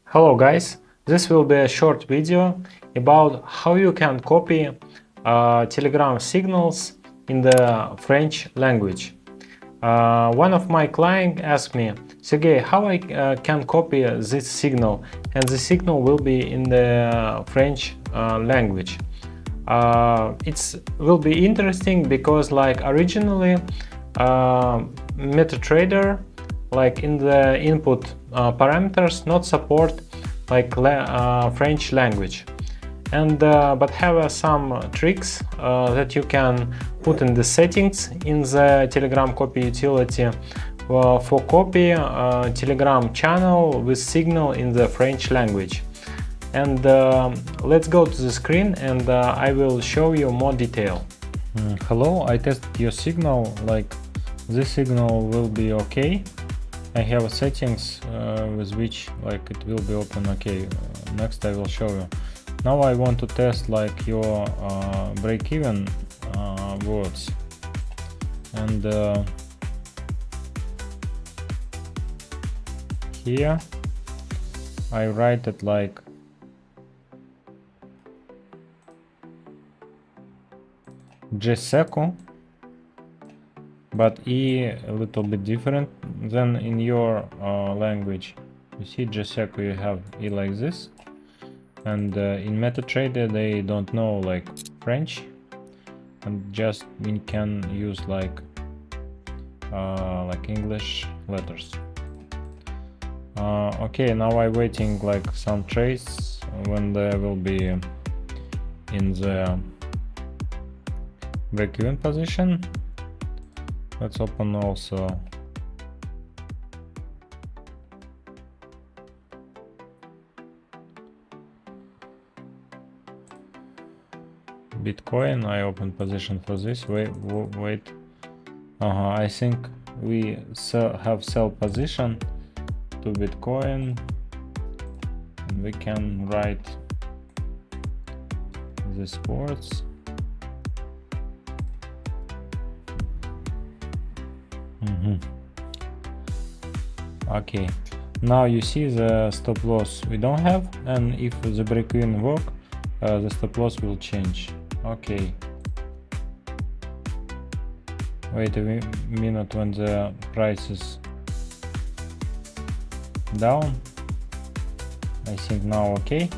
Hello guys, this will be a short video about how you can copy Telegram signals in the French language. One of my clients asked me, Sergey, how I can copy this signal, and the signal will be in the French language. It will be interesting because originally MetaTrader in the input parameters not support French language, and but have some tricks that you can put in the settings in the Telegram copy utility for copy Telegram channel with signal in the French language. And let's go to the screen and I will show you more detail. Hello, I tested your signal, this signal will be okay. I have settings with which it will be open okay. Next I will show you. Now I want to test your break-even words, and here I write it like Jeseko, but E a little bit different than in your language. You see, Jeseko you have E like this, and in MetaTrader they don't know French, and just we can use English letters. Okay, now I'm waiting some trades when they will be in the break-even position. Let's open also Bitcoin. I open position for this. Wait. I think we have sell position to Bitcoin, and we can write these words. Okay, now you see the stop loss we don't have, and if the break-even work, the stop loss will change. Okay, wait a minute when the price is down. I think now okay.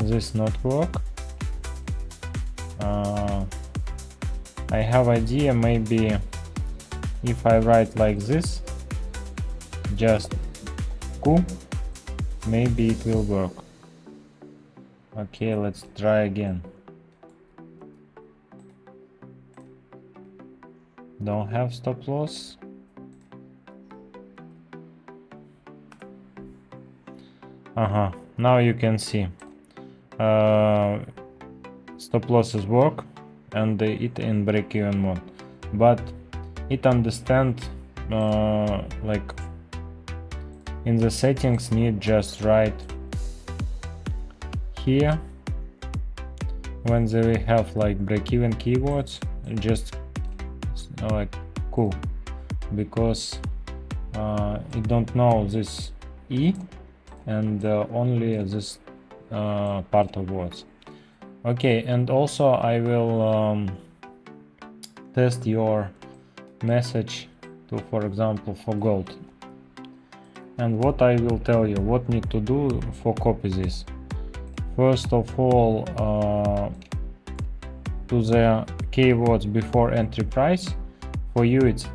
This not work. I have idea, maybe if I write like this, just Q, maybe it will work. Okay, let's try again. Don't have stop loss. Now you can see stop losses work and it in break-even mode, but it understand in the settings need just write here when they have break-even keywords, just cool, because it don't know this E and only this part of words. Okay, and also I will test your message to, for example, for gold. And what I will tell you, what need to do for copy this. First of all, to the keywords before entry price, for you it's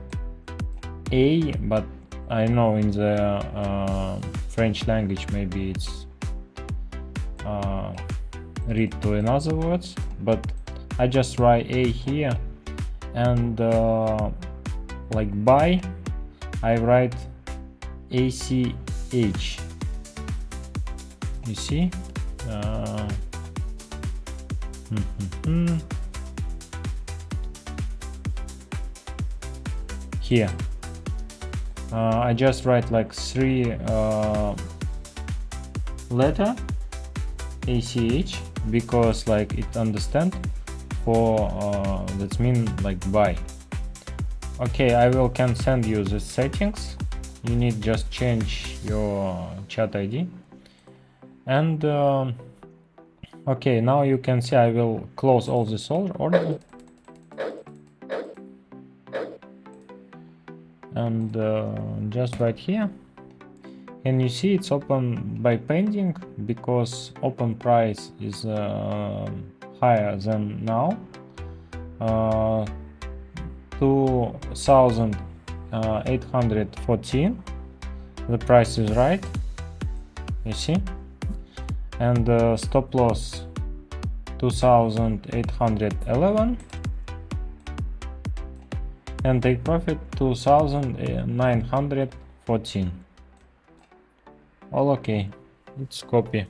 A, but I know in the French language maybe it's read to another words, but I just write A here, and buy I write ACH. You see, here I just write 3 letter ACH, because like it understand for that mean like buy. Okay, I can send you the settings. You need just change your chat ID. And okay, now you can see I will close all this order. And just right here, and you see it's open by pending because open price is higher than now, 2,814. The price is right, you see, and stop loss 2,811. And take profit 2,914. All okay. It's copy.